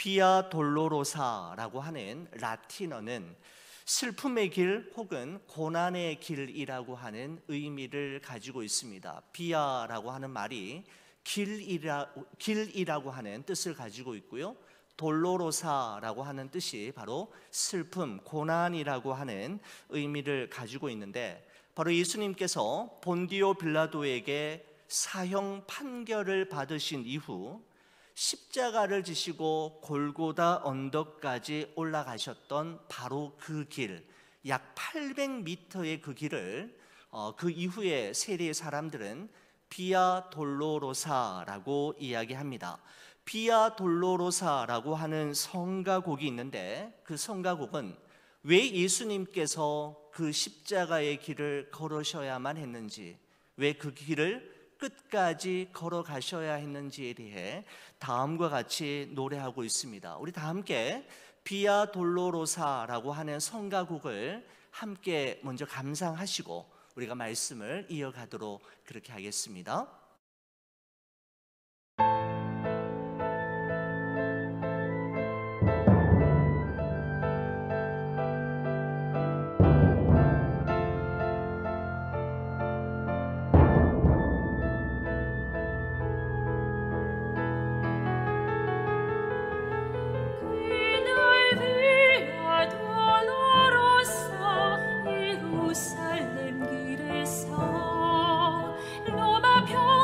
비아 돌로로사라고 하는 라틴어는 슬픔의 길 혹은 고난의 길이라고 하는 의미를 가지고 있습니다. 비아라고 하는 말이 길이라고 하는 뜻을 가지고 있고요, 돌로로사라고 하는 뜻이 바로 슬픔, 고난이라고 하는 의미를 가지고 있는데, 바로 예수님께서 본디오 빌라도에게 사형 판결을 받으신 이후 십자가를 지시고 골고다 언덕까지 올라가셨던 바로 그 길, 약 800m의 그 길을 그 이후에 세리의 사람들은 비아 돌로로사라고 이야기합니다. 비아 돌로로사라고 하는 성가곡이 있는데, 그 성가곡은 왜 예수님께서 그 십자가의 길을 걸으셔야만 했는지, 왜 그 길을 끝까지 걸어가셔야 했는지에 대해 다음과 같이 노래하고 있습니다. 우리 다 함께 비아 돌로로사라고 하는 성가곡을 함께 먼저 감상하시고 우리가 말씀을 이어가도록 그렇게 하겠습니다. 로마 별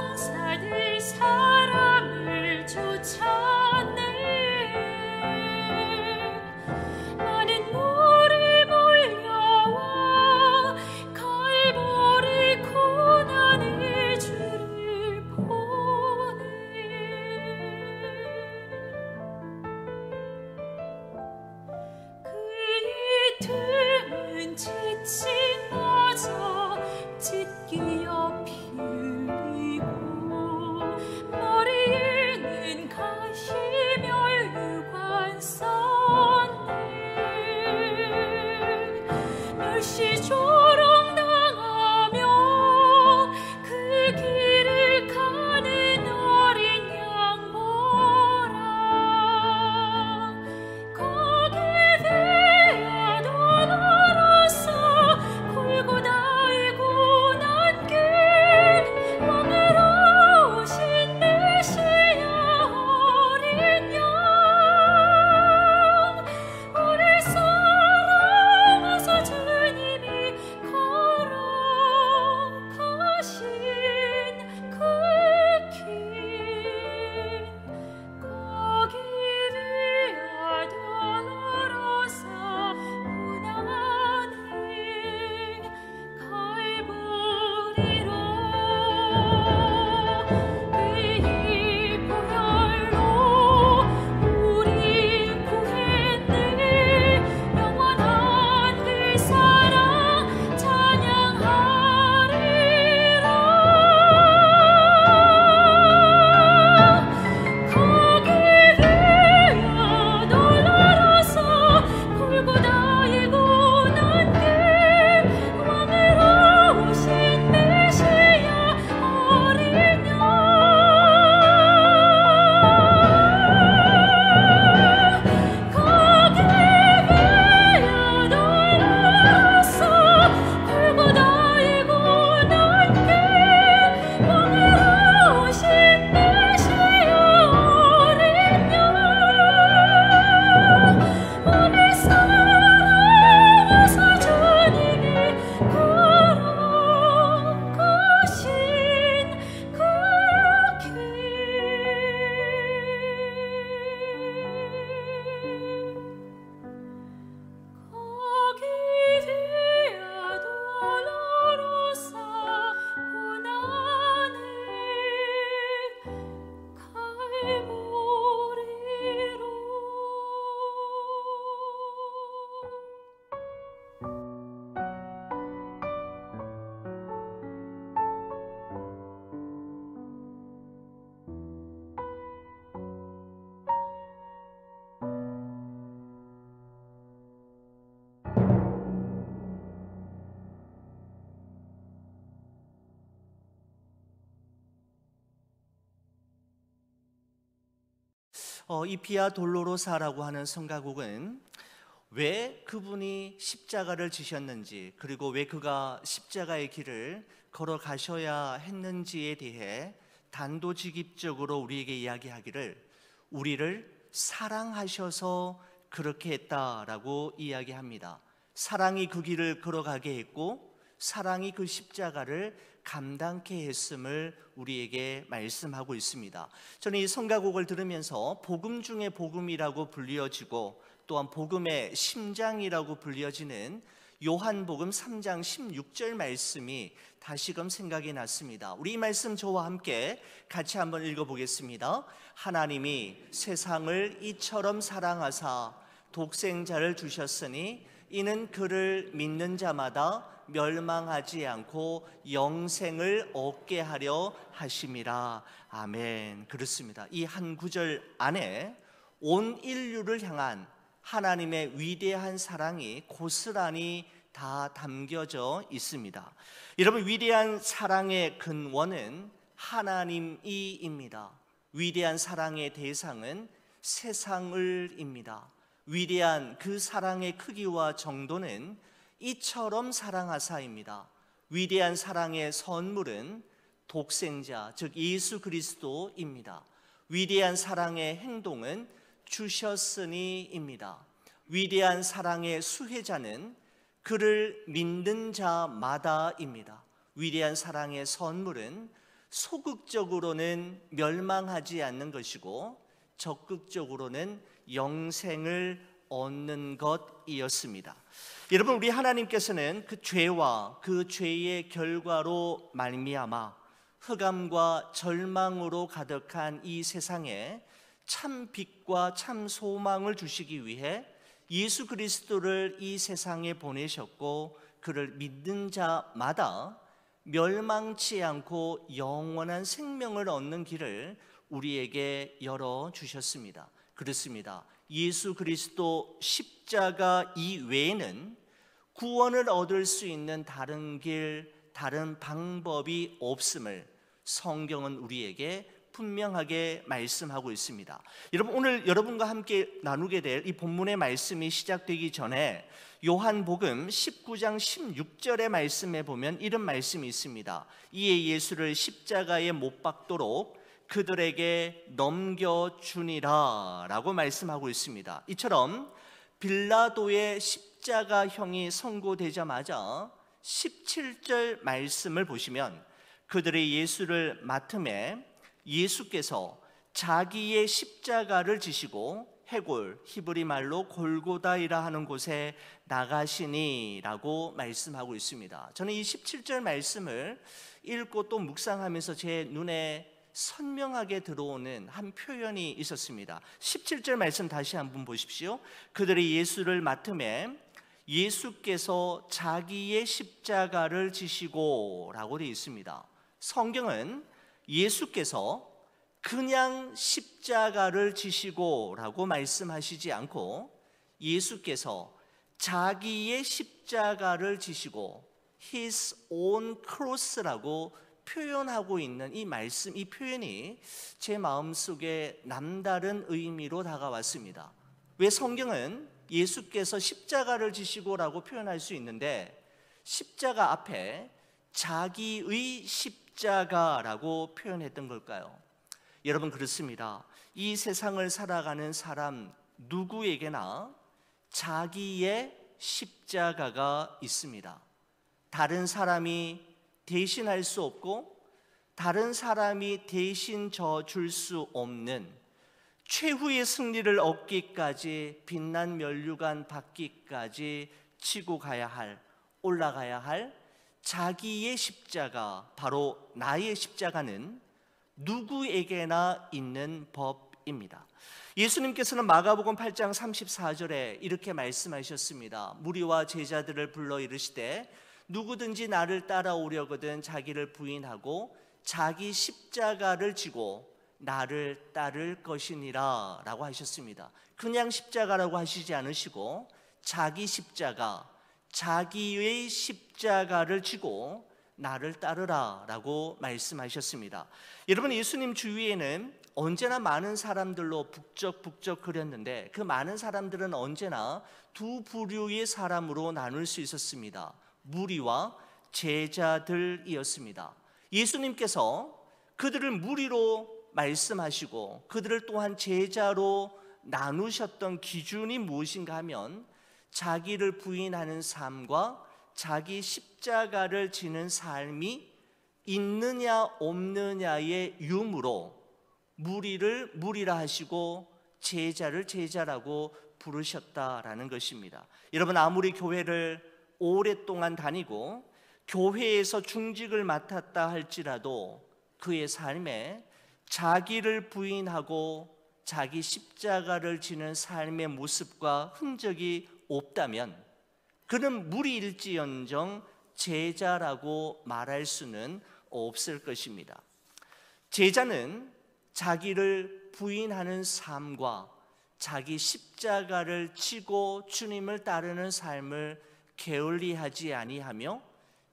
이 비아 돌로로사라고 하는 성가곡은 왜 그분이 십자가를 지셨는지, 그리고 왜 그가 십자가의 길을 걸어가셔야 했는지에 대해 단도직입적으로 우리에게 이야기하기를, 우리를 사랑하셔서 그렇게 했다라고 이야기합니다. 사랑이 그 길을 걸어가게 했고, 사랑이 그 십자가를 감당케 했음을 우리에게 말씀하고 있습니다. 저는 이 성가곡을 들으면서 복음 중에 복음이라고 불리어지고, 또한 복음의 심장이라고 불리어지는 요한복음 3장 16절 말씀이 다시금 생각이 났습니다. 우리 이 말씀 저와 함께 같이 한번 읽어보겠습니다. 하나님이 세상을 이처럼 사랑하사 독생자를 주셨으니 이는 그를 믿는 자마다 멸망하지 않고 영생을 얻게 하려 하심이라. 아멘. 그렇습니다. 이 한 구절 안에 온 인류를 향한 하나님의 위대한 사랑이 고스란히 다 담겨져 있습니다. 여러분, 위대한 사랑의 근원은 하나님이입니다. 위대한 사랑의 대상은 세상을입니다. 위대한 그 사랑의 크기와 정도는 이처럼 사랑하사입니다. 위대한 사랑의 선물은 독생자, 즉 예수 그리스도입니다. 위대한 사랑의 행동은 주셨으니입니다. 위대한 사랑의 수혜자는 그를 믿는 자마다입니다. 위대한 사랑의 선물은 소극적으로는 멸망하지 않는 것이고 적극적으로는 영생을 얻는 것이었습니다. 여러분, 우리 하나님께서는 그 죄와 그 죄의 결과로 말미암아 흑암과 절망으로 가득한 이 세상에 참 빛과 참 소망을 주시기 위해 예수 그리스도를 이 세상에 보내셨고, 그를 믿는 자마다 멸망치 않고 영원한 생명을 얻는 길을 우리에게 열어주셨습니다. 그렇습니다. 예수 그리스도 십자가 이외에는 구원을 얻을 수 있는 다른 길, 다른 방법이 없음을 성경은 우리에게 분명하게 말씀하고 있습니다. 여러분, 오늘 여러분과 함께 나누게 될 이 본문의 말씀이 시작되기 전에 요한복음 19장 16절의 말씀에 보면 이런 말씀이 있습니다. 이에 예수를 십자가에 못 박도록 그들에게 넘겨주니라 라고 말씀하고 있습니다. 이처럼 빌라도의 십자가형이 선고되자마자 17절 말씀을 보시면 그들의 예수를 맡음에 예수께서 자기의 십자가를 지시고 해골, 히브리 말로 골고다이라 하는 곳에 나가시니라고 말씀하고 있습니다. 저는 이 17절 말씀을 읽고 또 묵상하면서 제 눈에 선명하게 들어오는 한 표현이 있었습니다. 17절 말씀 다시 한번 보십시오. 그들이 예수를 맡음에 예수께서 자기의 십자가를 지시고 라고 되어 있습니다. 성경은 예수께서 그냥 십자가를 지시고 라고 말씀하시지 않고 예수께서 자기의 십자가를 지시고 His own cross라고 표현하고 있는 이 말씀, 이 표현이 제 마음속에 남다른 의미로 다가왔습니다. 왜 성경은 예수께서 십자가를 지시고라고 표현할 수 있는데 십자가 앞에 자기의 십자가라고 표현했던 걸까요? 여러분, 그렇습니다. 이 세상을 살아가는 사람 누구에게나 자기의 십자가가 있습니다. 다른 사람이 대신할 수 없고 다른 사람이 대신 져줄 수 없는, 최후의 승리를 얻기까지 빛난 면류관 받기까지 치고 가야 할, 올라가야 할 자기의 십자가, 바로 나의 십자가는 누구에게나 있는 법입니다. 예수님께서는 마가복음 8장 34절에 이렇게 말씀하셨습니다. 무리와 제자들을 불러 이르시되 누구든지 나를 따라오려거든 자기를 부인하고 자기 십자가를 지고 나를 따를 것이니라 라고 하셨습니다. 그냥 십자가라고 하시지 않으시고 자기 십자가, 자기의 십자가를 지고 나를 따르라 라고 말씀하셨습니다. 여러분, 예수님 주위에는 언제나 많은 사람들로 북적북적거렸는데 그 많은 사람들은 언제나 두 부류의 사람으로 나눌 수 있었습니다. 무리와 제자들이었습니다. 예수님께서 그들을 무리로 말씀하시고 그들을 또한 제자로 나누셨던 기준이 무엇인가 하면 자기를 부인하는 삶과 자기 십자가를 지는 삶이 있느냐 없느냐의 유무로 무리를 무리라 하시고 제자를 제자라고 부르셨다라는 것입니다. 여러분, 아무리 교회를 오랫동안 다니고 교회에서 중직을 맡았다 할지라도 그의 삶에 자기를 부인하고 자기 십자가를 지는 삶의 모습과 흔적이 없다면 그는 무리일지언정 제자라고 말할 수는 없을 것입니다. 제자는 자기를 부인하는 삶과 자기 십자가를 지고 주님을 따르는 삶을 게을리하지 아니하며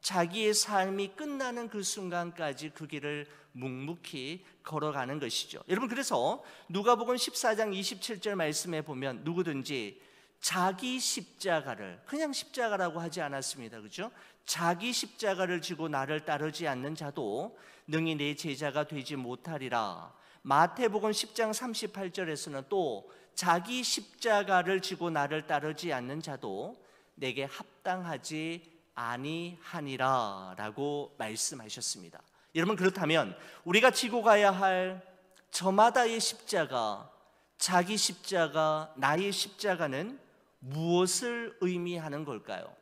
자기의 삶이 끝나는 그 순간까지 그 길을 묵묵히 걸어가는 것이죠. 여러분, 그래서 누가복음 14장 27절 말씀에 보면 누구든지 자기 십자가를, 그냥 십자가라고 하지 않았습니다. 그렇죠? 자기 십자가를 지고 나를 따르지 않는 자도 능히 내 제자가 되지 못하리라. 마태복음 10장 38절에서는 또 자기 십자가를 지고 나를 따르지 않는 자도 내게 합당하지 아니하니라 라고 말씀하셨습니다. 여러분, 그렇다면 우리가 지고 가야 할 저마다의 십자가, 자기 십자가, 나의 십자가는 무엇을 의미하는 걸까요?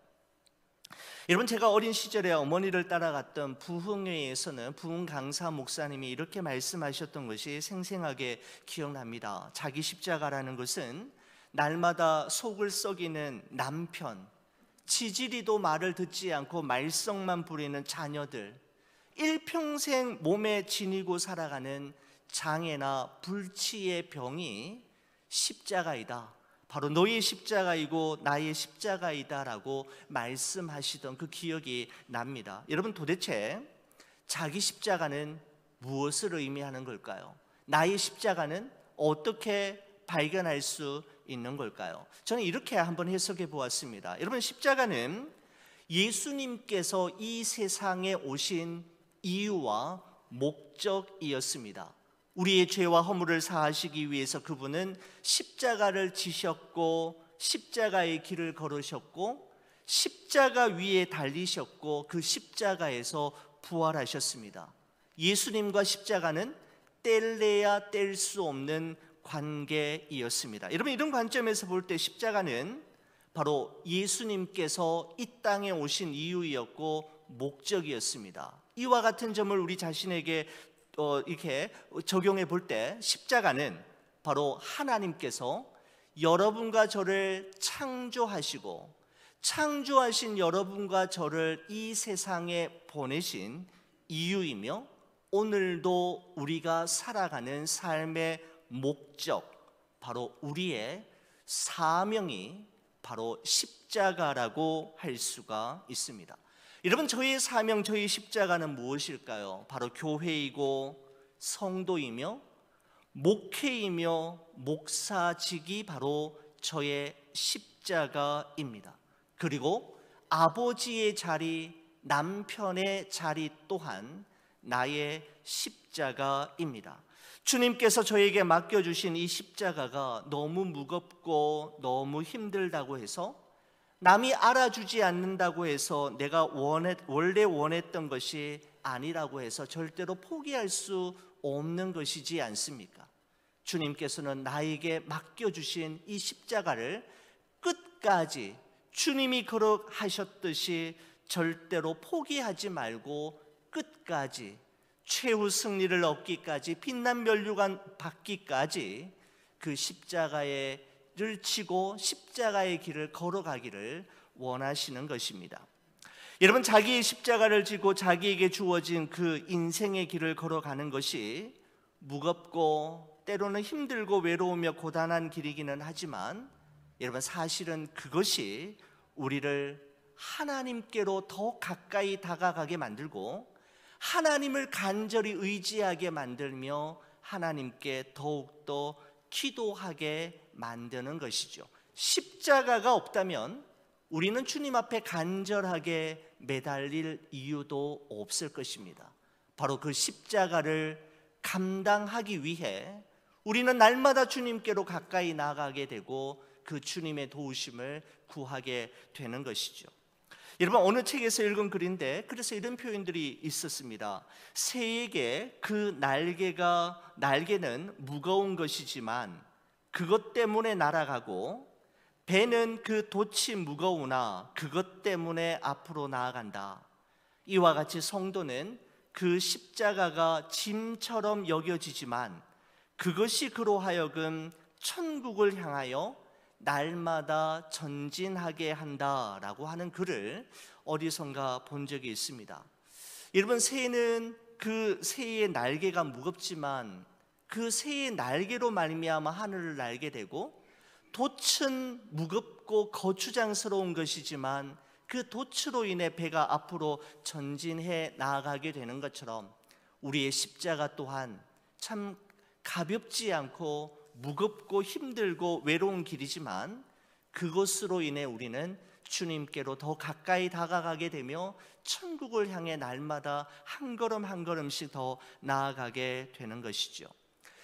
여러분, 제가 어린 시절에 어머니를 따라갔던 부흥회에서는 부흥 강사 목사님이 이렇게 말씀하셨던 것이 생생하게 기억납니다. 자기 십자가라는 것은 날마다 속을 썩이는 남편, 지지리도 말을 듣지 않고 말썽만 부리는 자녀들, 일평생 몸에 지니고 살아가는 장애나 불치의 병이 십자가이다, 바로 너의 십자가이고 나의 십자가이다 라고 말씀하시던 그 기억이 납니다. 여러분, 도대체 자기 십자가는 무엇을 의미하는 걸까요? 나의 십자가는 어떻게 발견할 수 있는 걸까요? 저는 이렇게 한번 해석해 보았습니다. 여러분, 십자가는 예수님께서 이 세상에 오신 이유와 목적이었습니다. 우리의 죄와 허물을 사하시기 위해서 그분은 십자가를 지셨고 십자가의 길을 걸으셨고 십자가 위에 달리셨고 그 십자가에서 부활하셨습니다. 예수님과 십자가는 뗄래야 뗄 수 없는 관계이었습니다. 여러분, 이런 관점에서 볼 때 십자가는 바로 예수님께서 이 땅에 오신 이유였고 목적이었습니다. 이와 같은 점을 우리 자신에게 이렇게 적용해 볼 때 십자가는 바로 하나님께서 여러분과 저를 창조하시고 창조하신 여러분과 저를 이 세상에 보내신 이유이며 오늘도 우리가 살아가는 삶의 목적, 바로 우리의 사명이 바로 십자가라고 할 수가 있습니다. 여러분, 저희의 사명, 저희의 십자가는 무엇일까요? 바로 교회이고 성도이며 목회이며 목사직이 바로 저의 십자가입니다. 그리고 아버지의 자리, 남편의 자리 또한 나의 십자가입니다. 주님께서 저에게 맡겨주신 이 십자가가 너무 무겁고 너무 힘들다고 해서, 남이 알아주지 않는다고 해서, 내가 원래 원했던 것이 아니라고 해서 절대로 포기할 수 없는 것이지 않습니까? 주님께서는 나에게 맡겨주신 이 십자가를 끝까지 주님이 걸어가셨듯이 절대로 포기하지 말고 끝까지 최후 승리를 얻기까지, 빛난 면류관 받기까지 그 십자가를 지고 십자가의 길을 걸어가기를 원하시는 것입니다. 여러분, 자기의 십자가를 지고 자기에게 주어진 그 인생의 길을 걸어가는 것이 무겁고 때로는 힘들고 외로우며 고단한 길이기는 하지만, 여러분, 사실은 그것이 우리를 하나님께로 더 가까이 다가가게 만들고 하나님을 간절히 의지하게 만들며 하나님께 더욱더 기도하게 만드는 것이죠. 십자가가 없다면 우리는 주님 앞에 간절하게 매달릴 이유도 없을 것입니다. 바로 그 십자가를 감당하기 위해 우리는 날마다 주님께로 가까이 나아가게 되고 그 주님의 도우심을 구하게 되는 것이죠. 여러분, 어느 책에서 읽은 글인데 그래서 이런 표현들이 있었습니다. 새에게 그 날개는 무거운 것이지만 그것 때문에 날아가고, 배는 그 돛이 무거우나 그것 때문에 앞으로 나아간다. 이와 같이 성도는 그 십자가가 짐처럼 여겨지지만 그것이 그로 하여금 천국을 향하여 날마다 전진하게 한다라고 하는 글을 어디선가 본 적이 있습니다. 여러분, 새는 그 새의 날개가 무겁지만 그 새의 날개로 말미암아 하늘을 날게 되고, 돛은 무겁고 거추장스러운 것이지만 그 돛으로 인해 배가 앞으로 전진해 나아가게 되는 것처럼 우리의 십자가 또한 참 가볍지 않고 무겁고 힘들고 외로운 길이지만 그것으로 인해 우리는 주님께로 더 가까이 다가가게 되며 천국을 향해 날마다 한 걸음 한 걸음씩 더 나아가게 되는 것이죠.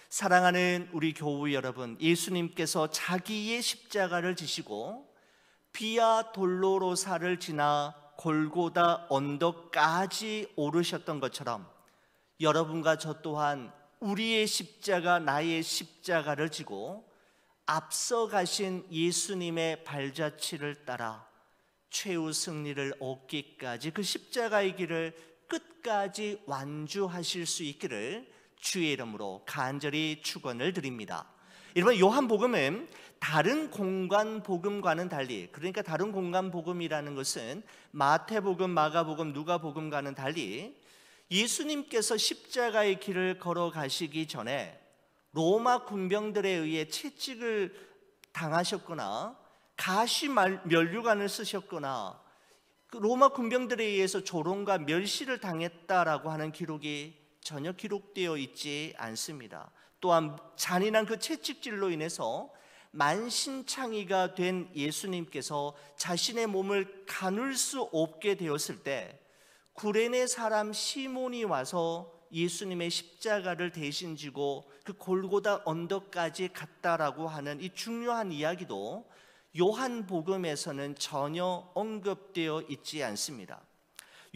사랑하는 우리 교우 여러분, 예수님께서 자기의 십자가를 지시고 비아 돌로로사를 지나 골고다 언덕까지 오르셨던 것처럼 여러분과 저 또한 우리의 십자가, 나의 십자가를 지고 앞서 가신 예수님의 발자취를 따라 최후 승리를 얻기까지 그 십자가의 길을 끝까지 완주하실 수 있기를 주의 이름으로 간절히 축원을 드립니다. 여러분, 요한복음은 다른 공간 복음과는 달리, 그러니까 다른 공간 복음이라는 것은 마태복음, 마가복음, 누가복음과는 달리 예수님께서 십자가의 길을 걸어가시기 전에 로마 군병들에 의해 채찍을 당하셨거나 가시 면류관을 쓰셨거나 로마 군병들에 의해서 조롱과 멸시를 당했다라고 하는 기록이 전혀 기록되어 있지 않습니다. 또한 잔인한 그 채찍질로 인해서 만신창이가 된 예수님께서 자신의 몸을 가눌 수 없게 되었을 때 구레네 사람 시몬이 와서 예수님의 십자가를 대신 지고 그 골고다 언덕까지 갔다라고 하는 이 중요한 이야기도 요한복음에서는 전혀 언급되어 있지 않습니다.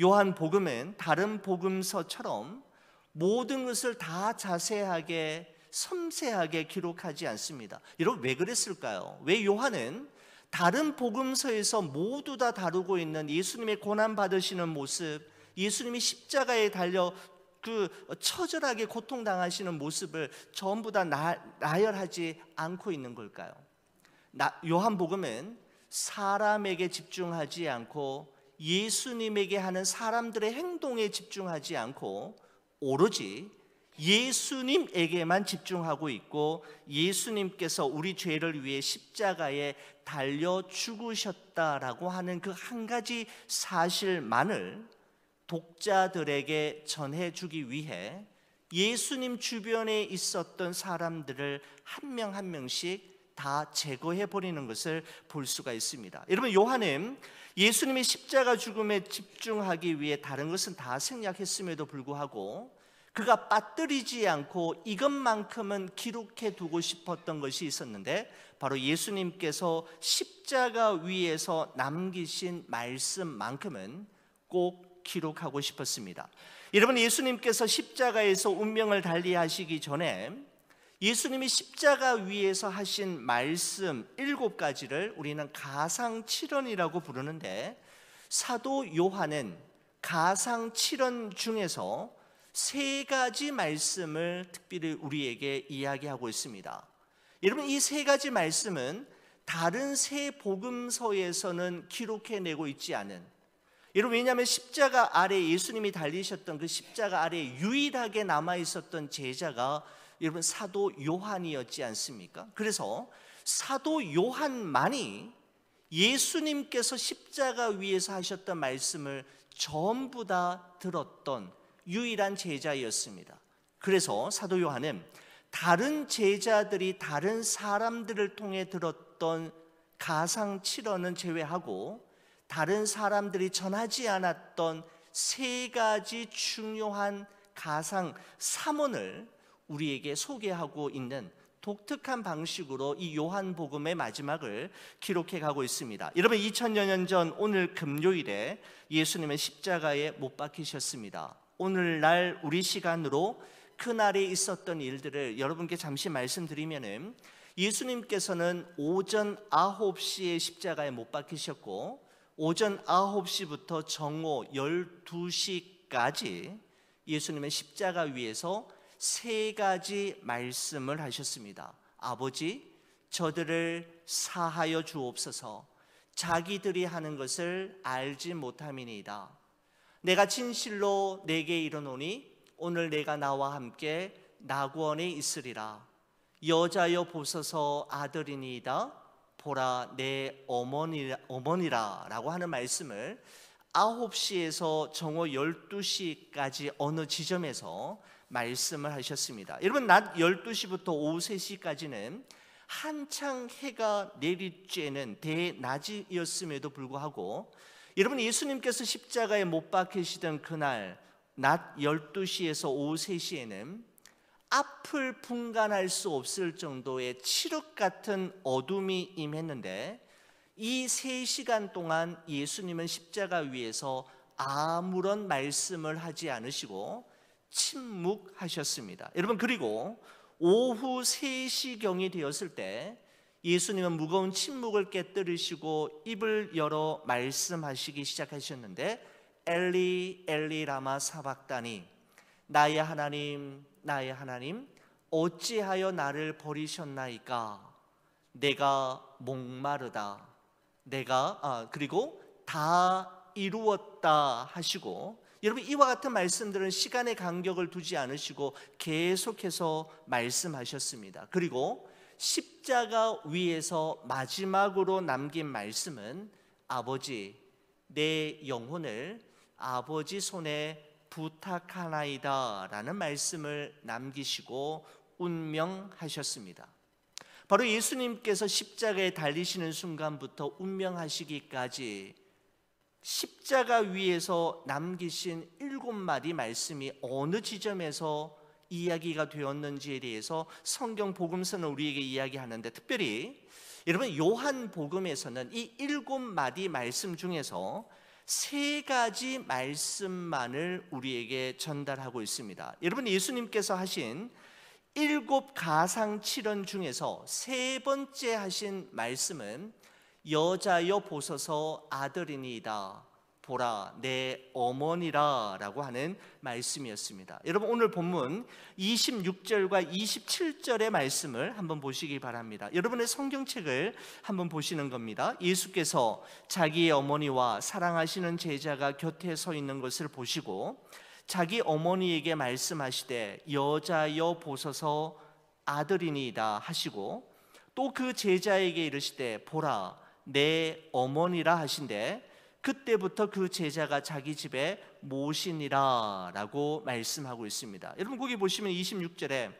요한복음은 다른 복음서처럼 모든 것을 다 자세하게 섬세하게 기록하지 않습니다. 여러분, 왜 그랬을까요? 왜 요한은 다른 복음서에서 모두 다 다루고 있는 예수님의 고난받으시는 모습, 예수님이 십자가에 달려 그 처절하게 고통당하시는 모습을 전부 다 나열하지 않고 있는 걸까요? 요한복음은 사람에게 집중하지 않고 예수님에게 하는 사람들의 행동에 집중하지 않고 오로지 예수님에게만 집중하고 있고, 예수님께서 우리 죄를 위해 십자가에 달려 죽으셨다라고 하는 그 한 가지 사실만을 독자들에게 전해주기 위해 예수님 주변에 있었던 사람들을 한 명 한 명씩 다 제거해버리는 것을 볼 수가 있습니다. 여러분, 요한은 예수님의 십자가 죽음에 집중하기 위해 다른 것은 다 생략했음에도 불구하고 그가 빠뜨리지 않고 이것만큼은 기록해 두고 싶었던 것이 있었는데, 바로 예수님께서 십자가 위에서 남기신 말씀만큼은 꼭 기록하고 싶었습니다. 여러분, 예수님께서 십자가에서 운명을 달리하시기 전에 예수님이 십자가 위에서 하신 말씀 7가지를 우리는 가상칠언이라고 부르는데, 사도 요한은 가상칠언 중에서 3가지 말씀을 특별히 우리에게 이야기하고 있습니다. 여러분, 이 3가지 말씀은 다른 세 복음서에서는 기록해내고 있지 않은, 여러분, 왜냐하면 십자가 아래 예수님이 달리셨던 그 십자가 아래 유일하게 남아있었던 제자가 여러분 사도 요한이었지 않습니까? 그래서 사도 요한만이 예수님께서 십자가 위에서 하셨던 말씀을 전부 다 들었던 유일한 제자였습니다. 그래서 사도 요한은 다른 제자들이 다른 사람들을 통해 들었던 가상 7언은 제외하고 다른 사람들이 전하지 않았던 세 가지 중요한 가상 3언을 우리에게 소개하고 있는 독특한 방식으로 이 요한복음의 마지막을 기록해 가고 있습니다. 여러분, 2000여 년 전 오늘 금요일에 예수님은 십자가에 못 박히셨습니다. 오늘날 우리 시간으로 그날에 있었던 일들을 여러분께 잠시 말씀드리면은, 예수님께서는 오전 9시에 십자가에 못 박히셨고 오전 9시부터 정오 12시까지 예수님은 십자가 위에서 세 가지 말씀을 하셨습니다. 아버지, 저들을 사하여 주옵소서. 자기들이 하는 것을 알지 못함이니이다. 내가 진실로 내게 이르노니 오늘 내가 나와 함께 낙원에 있으리라. 여자여 보소서 아들이니이다. 보라 내 어머니라 라고 하는 말씀을 9시에서 정오 12시까지 어느 지점에서 말씀을 하셨습니다. 여러분, 낮 12시부터 오후 3시까지는 한창 해가 내리쬐는 대낮이었음에도 불구하고, 여러분, 예수님께서 십자가에 못 박히시던 그날 낮 12시에서 오후 3시에는 앞을 분간할 수 없을 정도의 칠흑 같은 어둠이 임했는데, 이 3시간 동안 예수님은 십자가 위에서 아무런 말씀을 하지 않으시고 침묵하셨습니다. 여러분, 그리고 오후 3시경이 되었을 때 예수님은 무거운 침묵을 깨뜨리시고 입을 열어 말씀하시기 시작하셨는데, 엘리 엘리 라마 사박다니, 나의 하나님 나의 하나님 어찌하여 나를 버리셨나이까. 내가 목마르다. 그리고 다 이루었다 하시고, 여러분, 이와 같은 말씀들은 시간의 간격을 두지 않으시고 계속해서 말씀하셨습니다. 그리고 십자가 위에서 마지막으로 남긴 말씀은, 아버지, 내 영혼을 아버지 손에 부탁하나이다 라는 말씀을 남기시고 운명하셨습니다. 바로 예수님께서 십자가에 달리시는 순간부터 운명하시기까지 십자가 위에서 남기신 7마디 말씀이 어느 지점에서 이야기가 되었는지에 대해서 성경 복음서는 우리에게 이야기하는데, 특별히 여러분, 요한복음에서는 이 7마디 말씀 중에서 3가지 말씀만을 우리에게 전달하고 있습니다. 여러분, 예수님께서 하신 7 가상 7언 중에서 3번째 하신 말씀은 여자여 보소서 아들이니이다. 보라 내 어머니라 라고 하는 말씀이었습니다. 여러분, 오늘 본문 26절과 27절의 말씀을 한번 보시기 바랍니다. 여러분의 성경책을 한번 보시는 겁니다. 예수께서 자기의 어머니와 사랑하시는 제자가 곁에 서 있는 것을 보시고 자기 어머니에게 말씀하시되 여자여 보소서 아들이니이다 하시고, 또 그 제자에게 이르시되 보라 내 어머니라 하신데, 그때부터 그 제자가 자기 집에 모시니라 라고 말씀하고 있습니다. 여러분, 거기 보시면 26절에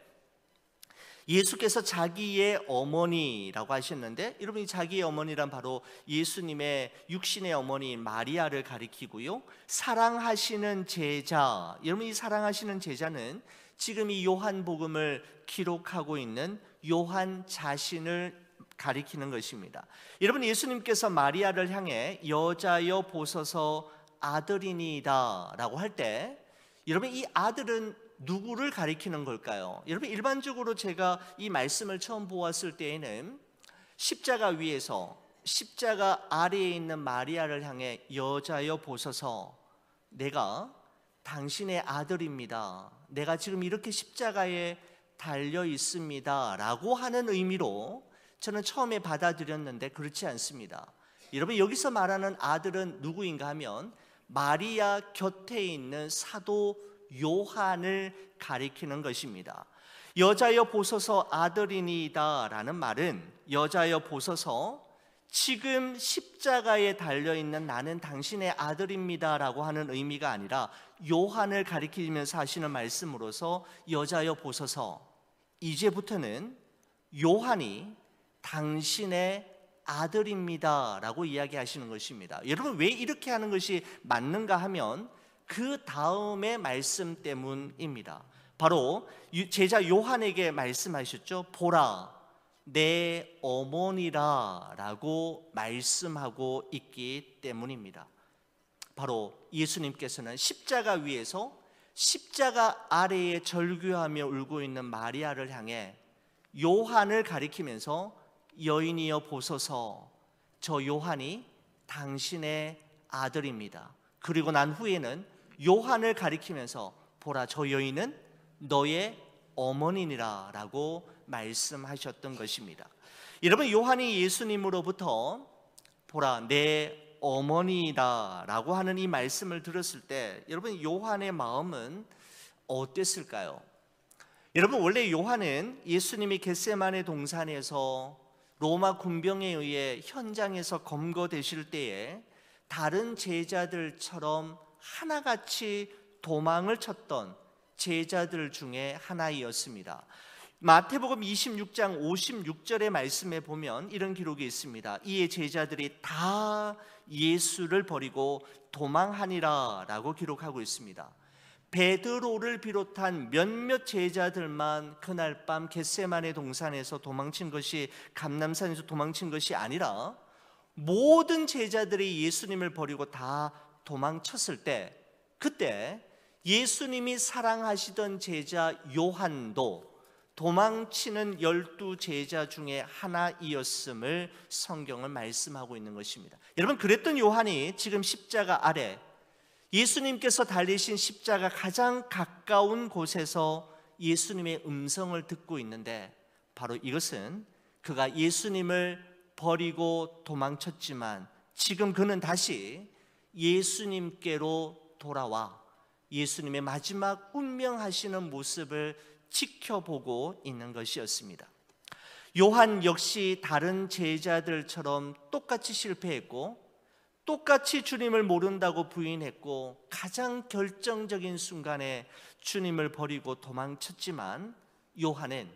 예수께서 자기의 어머니라고 하셨는데, 여러분, 이 자기의 어머니란 바로 예수님의 육신의 어머니 마리아를 가리키고요, 사랑하시는 제자, 여러분, 이 사랑하시는 제자는 지금 이 요한복음을 기록하고 있는 요한 자신을 가리키는 것입니다. 여러분, 예수님께서 마리아를 향해 여자여 보소서 아들이니이다 라고 할 때, 여러분, 이 아들은 누구를 가리키는 걸까요? 여러분, 일반적으로 제가 이 말씀을 처음 보았을 때에는 십자가 위에서 십자가 아래에 있는 마리아를 향해 여자여 보소서, 내가 당신의 아들입니다. 내가 지금 이렇게 십자가에 달려 있습니다 라고 하는 의미로 저는 처음에 받아들였는데, 그렇지 않습니다. 여러분, 여기서 말하는 아들은 누구인가 하면 마리아 곁에 있는 사도 요한을 가리키는 것입니다. 여자여 보소서 아들이니이다 라는 말은, 여자여 보소서 지금 십자가에 달려있는 나는 당신의 아들입니다 라고 하는 의미가 아니라 요한을 가리키면서 하시는 말씀으로서 여자여 보소서, 이제부터는 요한이 당신의 아들입니다 라고 이야기하시는 것입니다. 여러분, 왜 이렇게 하는 것이 맞는가 하면 그 다음의 말씀 때문입니다. 바로 제자 요한에게 말씀하셨죠. 보라, 내 어머니라 라고 말씀하고 있기 때문입니다. 바로 예수님께서는 십자가 위에서 십자가 아래에 절규하며 울고 있는 마리아를 향해 요한을 가리키면서 여인이여 보소서, 저 요한이 당신의 아들입니다. 그리고 난 후에는 요한을 가리키면서 보라, 저 여인은 너의 어머니니라 라고 말씀하셨던 것입니다. 여러분, 요한이 예수님으로부터 보라, 내 어머니다 라고 하는 이 말씀을 들었을 때 여러분, 요한의 마음은 어땠을까요? 여러분, 원래 요한은 예수님이 겟세마네 동산에서 로마 군병에 의해 현장에서 검거되실 때에 다른 제자들처럼 하나같이 도망을 쳤던 제자들 중에 하나이었습니다. 마태복음 26장 56절의 말씀에 보면 이런 기록이 있습니다. 이에 제자들이 다 예수를 버리고 도망하니라 라고 기록하고 있습니다. 베드로를 비롯한 몇몇 제자들만 그날 밤 겟세마네 동산에서 도망친 것이, 감람산에서 도망친 것이 아니라 모든 제자들이 예수님을 버리고 다 도망쳤을 때, 그때 예수님이 사랑하시던 제자 요한도 도망치는 12 제자 중에 하나이었음을 성경은 말씀하고 있는 것입니다. 여러분, 그랬던 요한이 지금 십자가 아래, 예수님께서 달리신 십자가 가장 가까운 곳에서 예수님의 음성을 듣고 있는데, 바로 이것은 그가 예수님을 버리고 도망쳤지만 지금 그는 다시 예수님께로 돌아와 예수님의 마지막 운명하시는 모습을 지켜보고 있는 것이었습니다. 요한 역시 다른 제자들처럼 똑같이 실패했고, 똑같이 주님을 모른다고 부인했고, 가장 결정적인 순간에 주님을 버리고 도망쳤지만, 요한은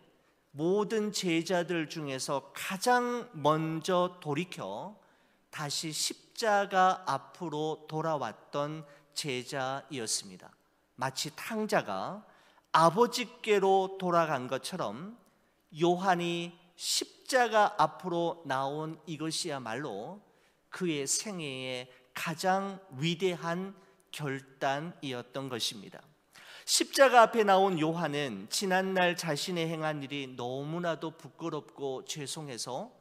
모든 제자들 중에서 가장 먼저 돌이켜 다시 십자가 앞으로 돌아왔던 제자이었습니다. 마치 탕자가 아버지께로 돌아간 것처럼 요한이 십자가 앞으로 나온 이것이야말로 그의 생애의 가장 위대한 결단이었던 것입니다. 십자가 앞에 나온 요한은 지난날 자신의 행한 일이 너무나도 부끄럽고 죄송해서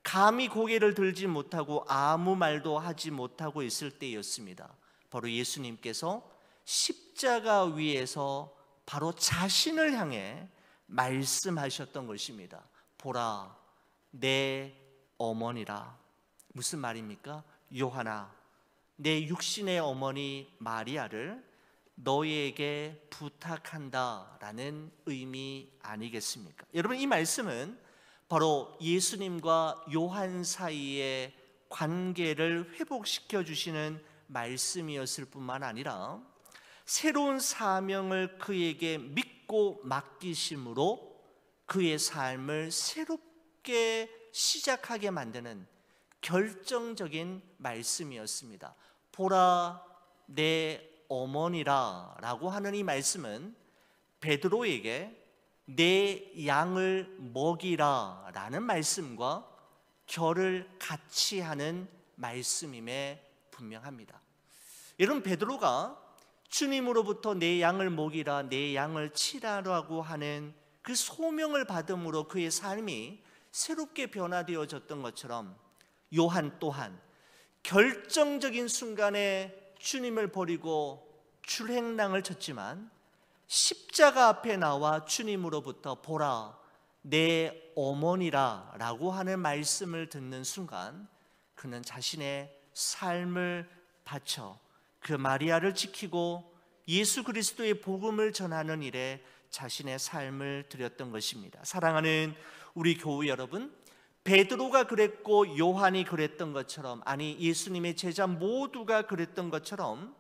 감히 고개를 들지 못하고 아무 말도 하지 못하고 있을 때였습니다. 바로 예수님께서 십자가 위에서 바로 자신을 향해 말씀하셨던 것입니다. 보라, 내 어머니라. 무슨 말입니까? 요한아, 내 육신의 어머니 마리아를 너희에게 부탁한다 라는 의미 아니겠습니까? 여러분, 이 말씀은 바로 예수님과 요한 사이의 관계를 회복시켜 주시는 말씀이었을 뿐만 아니라 새로운 사명을 그에게 믿고 맡기심으로 그의 삶을 새롭게 시작하게 만드는 결정적인 말씀이었습니다. 보라, 내 어머니라 라고 하는 이 말씀은 베드로에게 내 양을 먹이라 라는 말씀과 결을 같이 하는 말씀임에 분명합니다. 여러분, 베드로가 주님으로부터 내 양을 먹이라, 내 양을 치라라고 하는 그 소명을 받음으로 그의 삶이 새롭게 변화되어졌던 것처럼 요한 또한 결정적인 순간에 주님을 버리고 출행랑을 쳤지만 십자가 앞에 나와 주님으로부터 보라, 내 어머니라 라고 하는 말씀을 듣는 순간 그는 자신의 삶을 바쳐 그 마리아를 지키고 예수 그리스도의 복음을 전하는 일에 자신의 삶을 드렸던 것입니다. 사랑하는 우리 교우 여러분, 베드로가 그랬고 요한이 그랬던 것처럼, 아니 예수님의 제자 모두가 그랬던 것처럼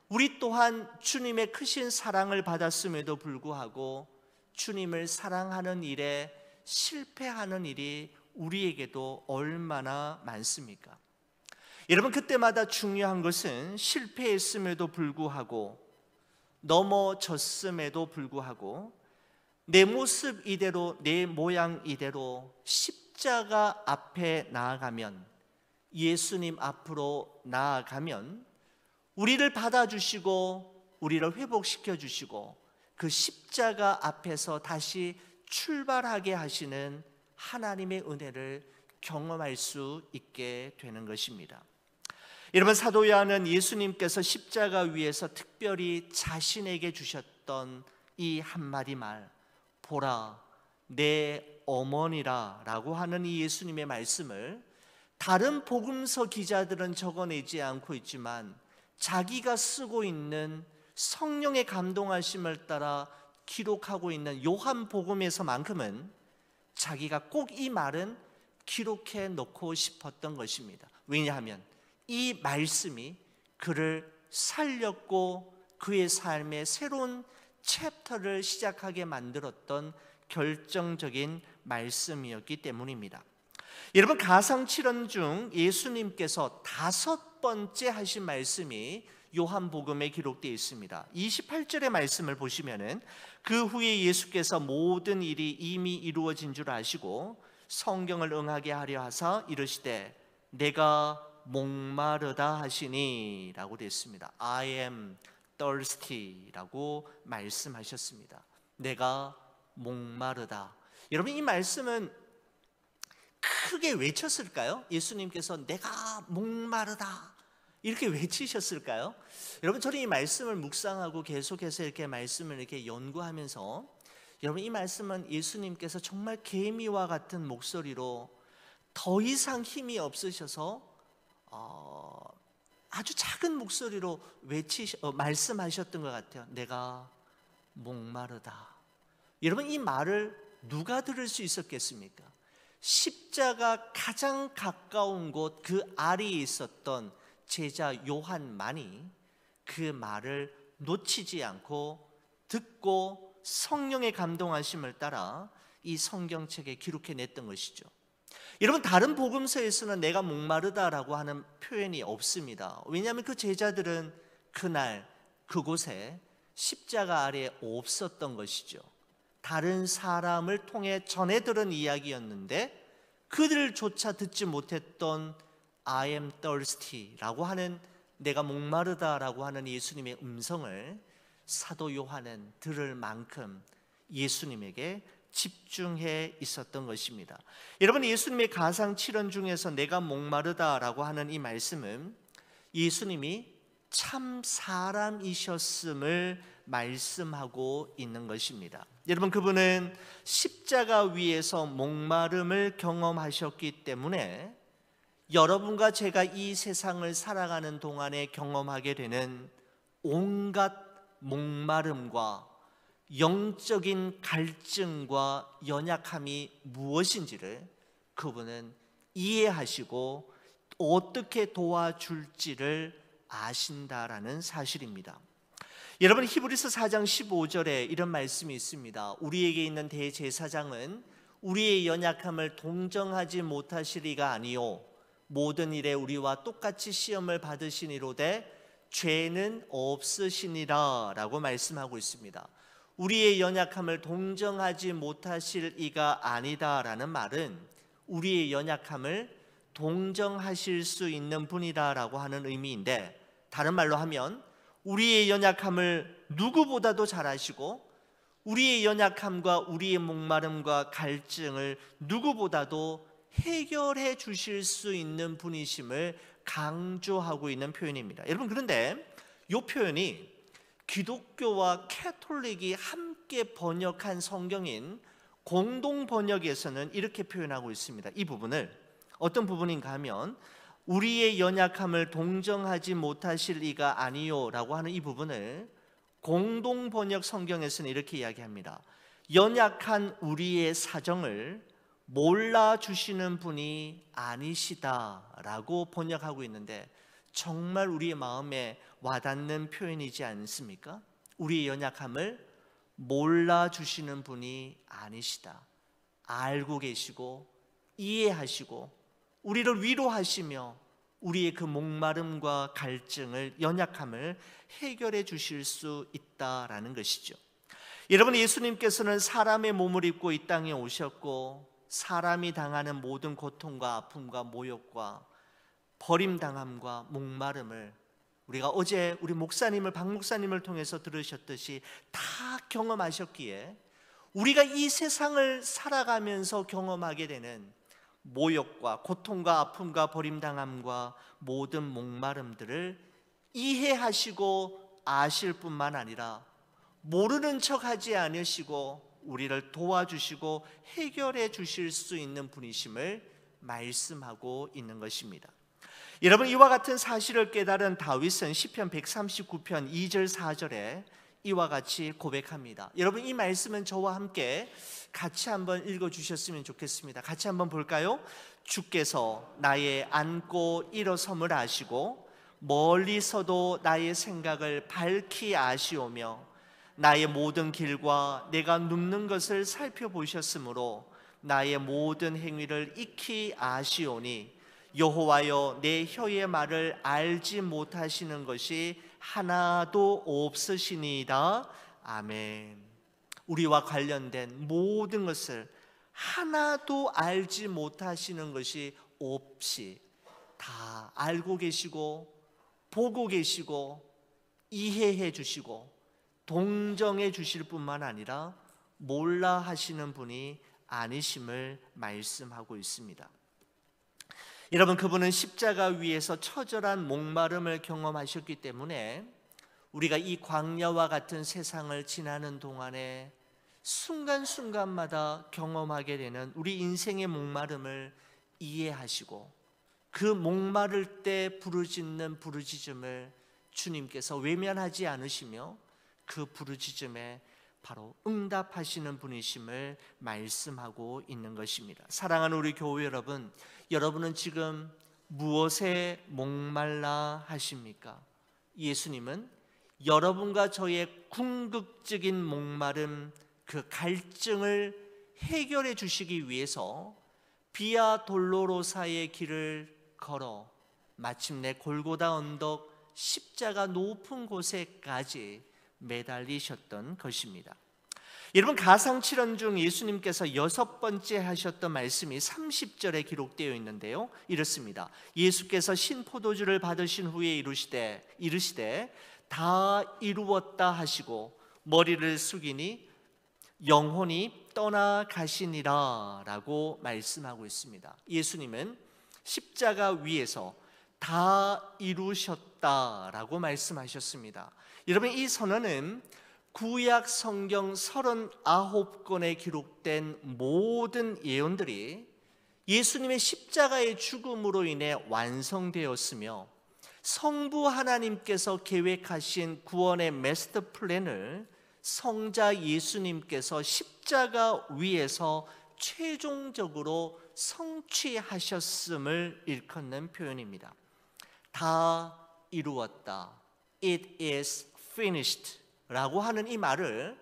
우리 또한 주님의 크신 사랑을 받았음에도 불구하고 주님을 사랑하는 일에 실패하는 일이 우리에게도 얼마나 많습니까? 여러분, 그때마다 중요한 것은 실패했음에도 불구하고, 넘어졌음에도 불구하고 내 모습 이대로, 내 모양 이대로 십자가 앞에 나아가면, 예수님 앞으로 나아가면 우리를 받아주시고 우리를 회복시켜 주시고 그 십자가 앞에서 다시 출발하게 하시는 하나님의 은혜를 경험할 수 있게 되는 것입니다. 여러분, 사도 요한은 예수님께서 십자가 위에서 특별히 자신에게 주셨던 이 한마디 말, 보라 내 어머니라 라고 하는 이 예수님의 말씀을 다른 복음서 기자들은 적어내지 않고 있지만 자기가 쓰고 있는 성령의 감동하심을 따라 기록하고 있는 요한복음에서만큼은 자기가 꼭 이 말은 기록해 놓고 싶었던 것입니다. 왜냐하면 이 말씀이 그를 살렸고 그의 삶의 새로운 챕터를 시작하게 만들었던 결정적인 말씀이었기 때문입니다. 여러분, 가상칠언 중 예수님께서 5번째 하신 말씀이 요한복음에 기록되어 있습니다. 28절의 말씀을 보시면은 그 후에 예수께서 모든 일이 이미 이루어진 줄 아시고 성경을 응하게 하려 하사 이르시되 내가 목마르다 하시니 라고 되어 있습니다. I am thirsty 라고 말씀하셨습니다. 내가 목마르다. 여러분, 이 말씀은 크게 외쳤을까요? 예수님께서 내가 목마르다 이렇게 외치셨을까요? 여러분, 저는 이 말씀을 묵상하고 계속해서 이렇게 말씀을 이렇게 연구하면서, 여러분, 이 말씀은 예수님께서 정말 개미와 같은 목소리로 더 이상 힘이 없으셔서 아주 작은 목소리로 말씀하셨던 것 같아요. 내가 목마르다. 여러분, 이 말을 누가 들을 수 있었겠습니까? 십자가 가장 가까운 곳 그 아래에 있었던 제자 요한만이 그 말을 놓치지 않고 듣고 성령의 감동하심을 따라 이 성경책에 기록해냈던 것이죠. 여러분, 다른 복음서에서는 내가 목마르다라고 하는 표현이 없습니다. 왜냐하면 그 제자들은 그날 그곳에 십자가 아래에 없었던 것이죠. 다른 사람을 통해 전해 들은 이야기였는데 그들조차 듣지 못했던 I am thirsty 라고 하는, 내가 목마르다라고 하는 예수님의 음성을 사도 요한은 들을 만큼 예수님에게 집중해 있었던 것입니다. 여러분, 예수님의 가상칠언 중에서 내가 목마르다라고 하는 이 말씀은 예수님이 참 사람이셨음을 말씀하고 있는 것입니다. 여러분, 그분은 십자가 위에서 목마름을 경험하셨기 때문에 여러분과 제가 이 세상을 살아가는 동안에 경험하게 되는 온갖 목마름과 영적인 갈증과 연약함이 무엇인지를 그분은 이해하시고 어떻게 도와줄지를 아신다라는 사실입니다. 여러분, 히브리서 4장 15절에 이런 말씀이 있습니다. 우리에게 있는 대제사장은 우리의 연약함을 동정하지 못하시리가 아니요 모든 일에 우리와 똑같이 시험을 받으시니로되 죄는 없으시니라 라고 말씀하고 있습니다. 우리의 연약함을 동정하지 못하실 이가 아니다라는 말은 우리의 연약함을 동정하실 수 있는 분이다라고 하는 의미인데, 다른 말로 하면 우리의 연약함을 누구보다도 잘 아시고 우리의 연약함과 우리의 목마름과 갈증을 누구보다도 해결해 주실 수 있는 분이심을 강조하고 있는 표현입니다. 여러분, 그런데 이 표현이 기독교와 캐톨릭이 함께 번역한 성경인 공동 번역에서는 이렇게 표현하고 있습니다. 이 부분을 어떤 부분인가 하면 우리의 연약함을 동정하지 못하실 이가 아니요 라고 하는 이 부분을 공동 번역 성경에서는 이렇게 이야기합니다. 연약한 우리의 사정을 몰라주시는 분이 아니시다라고 번역하고 있는데, 정말 우리의 마음에 와닿는 표현이지 않습니까? 우리의 연약함을 몰라주시는 분이 아니시다. 알고 계시고 이해하시고 우리를 위로하시며 우리의 그 목마름과 갈증을, 연약함을 해결해 주실 수 있다라는 것이죠. 여러분, 예수님께서는 사람의 몸을 입고 이 땅에 오셨고 사람이 당하는 모든 고통과 아픔과 모욕과 버림당함과 목마름을 우리가 어제 우리 박 목사님을 통해서 들으셨듯이 다 경험하셨기에 우리가 이 세상을 살아가면서 경험하게 되는 모욕과 고통과 아픔과 버림당함과 모든 목마름들을 이해하시고 아실 뿐만 아니라 모르는 척하지 않으시고 우리를 도와주시고 해결해 주실 수 있는 분이심을 말씀하고 있는 것입니다. 여러분, 이와 같은 사실을 깨달은 다윗은 시편 139편 2절 4절에 이와 같이 고백합니다. 여러분, 이 말씀은 저와 함께 같이 한번 읽어주셨으면 좋겠습니다. 같이 한번 볼까요? 주께서 나의 앉고 일어섬을 아시고 멀리서도 나의 생각을 밝히 아시오며 나의 모든 길과 내가 눕는 것을 살펴보셨으므로 나의 모든 행위를 익히 아시오니 여호와여, 내 혀의 말을 알지 못하시는 것이 하나도 없으시니이다. 아멘. 우리와 관련된 모든 것을 하나도 알지 못하시는 것이 없이 다 알고 계시고 보고 계시고 이해해 주시고 동정해 주실 뿐만 아니라 몰라 하시는 분이 아니심을 말씀하고 있습니다. 여러분, 그분은 십자가 위에서 처절한 목마름을 경험하셨기 때문에 우리가 이 광야와 같은 세상을 지나는 동안에 순간순간마다 경험하게 되는 우리 인생의 목마름을 이해하시고 그 목마를 때 부르짖는 부르짖음을 주님께서 외면하지 않으시며 그 부르짖음에 바로 응답하시는 분이심을 말씀하고 있는 것입니다. 사랑하는 우리 교회 여러분, 여러분은 지금 무엇에 목말라 하십니까? 예수님은 여러분과 저의 궁극적인 목마름, 그 갈증을 해결해 주시기 위해서 비아 돌로로사의 길을 걸어 마침내 골고다 언덕 십자가 높은 곳에까지 매달리셨던 것입니다. 여러분, 가상칠언 중 예수님께서 6번째 하셨던 말씀이 30절에 기록되어 있는데요, 이렇습니다. 예수께서 신포도주를 받으신 후에 이르시되 다 이루었다 하시고 머리를 숙이니 영혼이 떠나가시니라 라고 말씀하고 있습니다. 예수님은 십자가 위에서 다 이루셨다라고 말씀하셨습니다. 여러분, 이 선언은 구약 성경 39권에 기록된 모든 예언들이 예수님의 십자가의 죽음으로 인해 완성되었으며 성부 하나님께서 계획하신 구원의 마스터 플랜을 성자 예수님께서 십자가 위에서 최종적으로 성취하셨음을 일컫는 표현입니다. 다 이루었다. It is finished 라고 하는 이 말을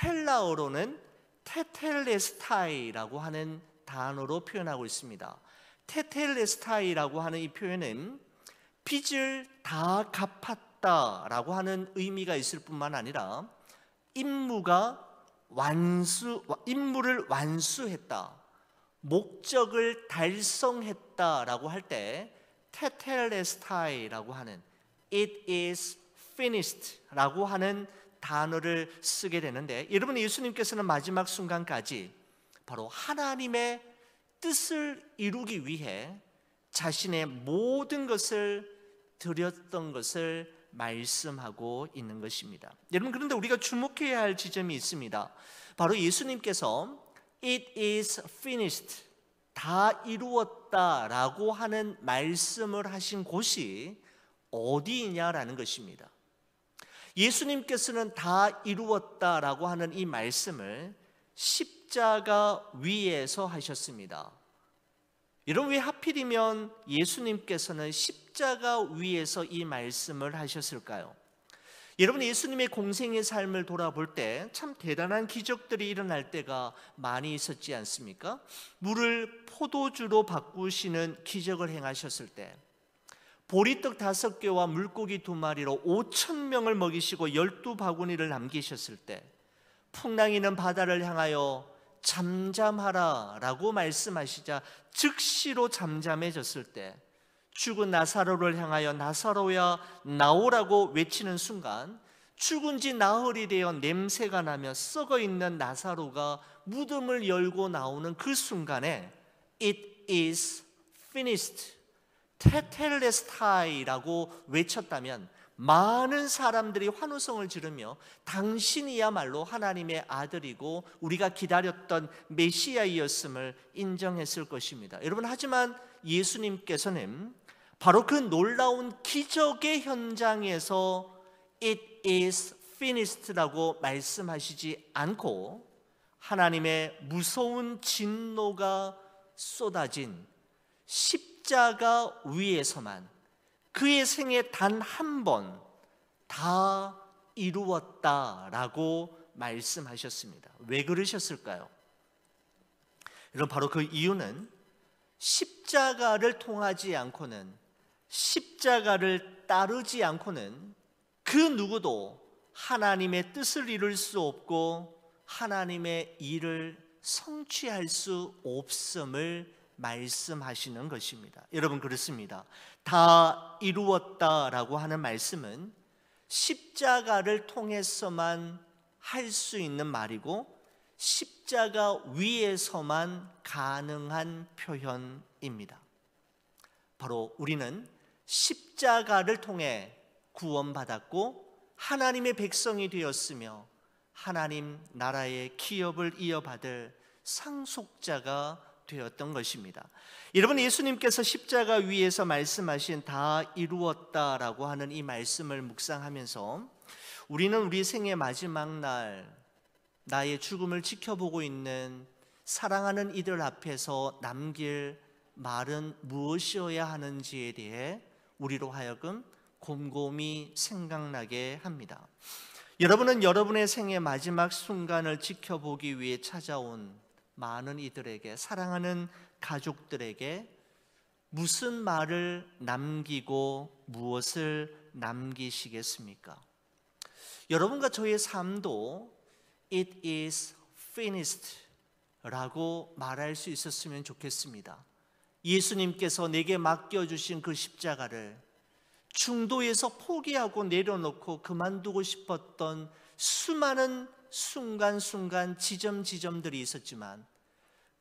헬라어로는 테텔레스타이라고 하는 단어로 표현하고 있습니다. 테텔레스타이라고 하는 이 표현은 빚을 다 갚았다라고 하는 의미가 있을 뿐만 아니라 임무를 완수했다, 목적을 달성했다라고 할 때 테텔레스타이라고 하는 It is finished 라고 하는 단어를 쓰게 되는데, 여러분, 예수님께서는 마지막 순간까지 바로 하나님의 뜻을 이루기 위해 자신의 모든 것을 드렸던 것을 말씀하고 있는 것입니다. 여러분, 그런데 우리가 주목해야 할 지점이 있습니다. 바로 예수님께서 It is finished, 다 이루었다라고 하는 말씀을 하신 곳이 어디이냐라는 것입니다. 예수님께서는 다 이루었다라고 하는 이 말씀을 십자가 위에서 하셨습니다. 여러분, 왜 하필이면 예수님께서는 십자가 위에서 이 말씀을 하셨을까요? 여러분, 예수님의 공생의 삶을 돌아볼 때 참 대단한 기적들이 일어날 때가 많이 있었지 않습니까? 물을 포도주로 바꾸시는 기적을 행하셨을 때, 보리떡 5개와 물고기 2마리로 5,000명을 먹이시고 12바구니를 남기셨을 때, 풍랑이는 바다를 향하여 잠잠하라 라고 말씀하시자 즉시로 잠잠해졌을 때, 죽은 나사로를 향하여 나사로야 나오라고 외치는 순간 죽은 지 나흘이 되어 냄새가 나며 썩어있는 나사로가 무덤을 열고 나오는 그 순간에 It is finished, 테텔레스타이라고 외쳤다면 많은 사람들이 환호성을 지르며 당신이야말로 하나님의 아들이고 우리가 기다렸던 메시아이었음을 인정했을 것입니다. 여러분, 하지만 예수님께서는 바로 그 놀라운 기적의 현장에서 It is finished라고 말씀하시지 않고 하나님의 무서운 진노가 쏟아진 십자가 위에서만 그의 생에 단 한 번 다 이루었다라고 말씀하셨습니다. 왜 그러셨을까요? 여러분, 바로 그 이유는 십자가를 통하지 않고는, 십자가를 따르지 않고는 그 누구도 하나님의 뜻을 이룰 수 없고 하나님의 일을 성취할 수 없음을 말씀하시는 것입니다. 여러분, 그렇습니다. 다 이루었다라고 하는 말씀은 십자가를 통해서만 할 수 있는 말이고 십자가 위에서만 가능한 표현입니다. 바로 우리는 십자가를 통해 구원받았고 하나님의 백성이 되었으며 하나님 나라의 기업을 이어받을 상속자가 되었던 것입니다. 여러분, 예수님께서 십자가 위에서 말씀하신 다 이루었다라고 하는 이 말씀을 묵상하면서 우리는 우리 생의 마지막 날 나의 죽음을 지켜보고 있는 사랑하는 이들 앞에서 남길 말은 무엇이어야 하는지에 대해 우리로 하여금 곰곰이 생각나게 합니다. 여러분은 여러분의 생의 마지막 순간을 지켜보기 위해 찾아온 많은 이들에게, 사랑하는 가족들에게 무슨 말을 남기고 무엇을 남기시겠습니까? 여러분과 저의 삶도 It is finished 라고 말할 수 있었으면 좋겠습니다. 예수님께서 내게 맡겨주신 그 십자가를 중도에서 포기하고 내려놓고 그만두고 싶었던 수많은 순간순간 지점들이 있었지만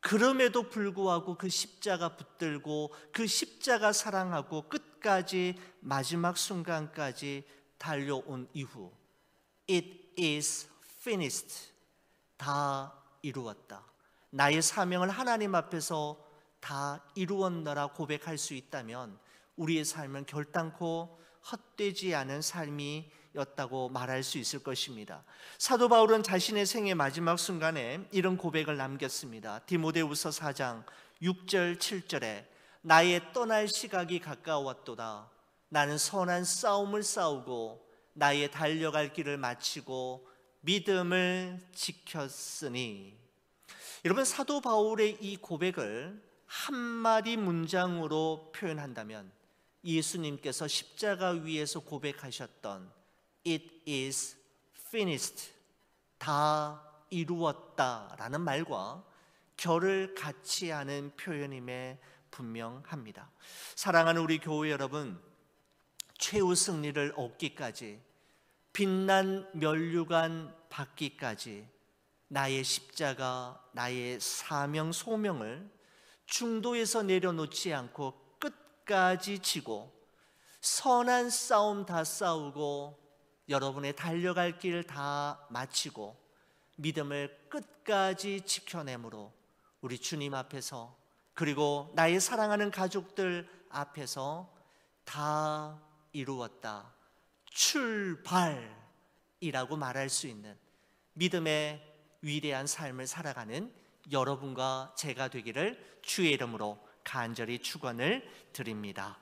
그럼에도 불구하고 그 십자가 붙들고 그 십자가 사랑하고 끝까지 마지막 순간까지 달려온 이후 It is finished, 다 이루었다, 나의 사명을 하나님 앞에서 다 이루었노라 고백할 수 있다면 우리의 삶은 결단코 헛되지 않은 삶이었다고 말할 수 있을 것입니다. 사도 바울은 자신의 생의 마지막 순간에 이런 고백을 남겼습니다. 디모데후서 4장 6절 7절에 나의 떠날 시각이 가까웠도다. 나는 선한 싸움을 싸우고 나의 달려갈 길을 마치고 믿음을 지켰으니. 여러분, 사도 바울의 이 고백을 한마디 문장으로 표현한다면 예수님께서 십자가 위에서 고백하셨던 It is finished, 다 이루었다라는 말과 결을 같이 하는 표현임에 분명합니다. 사랑하는 우리 교회 여러분, 최후 승리를 얻기까지, 빛난 면류관 받기까지 나의 십자가, 나의 사명 소명을 중도에서 내려놓지 않고 끝까지 지고 선한 싸움 다 싸우고 여러분의 달려갈 길 다 마치고 믿음을 끝까지 지켜내므로 우리 주님 앞에서, 그리고 나의 사랑하는 가족들 앞에서 다 이루었다, 출발이라고 말할 수 있는 믿음의 위대한 삶을 살아가는 여러분과 제가 되기를 주의 이름으로 간절히 축원을 드립니다.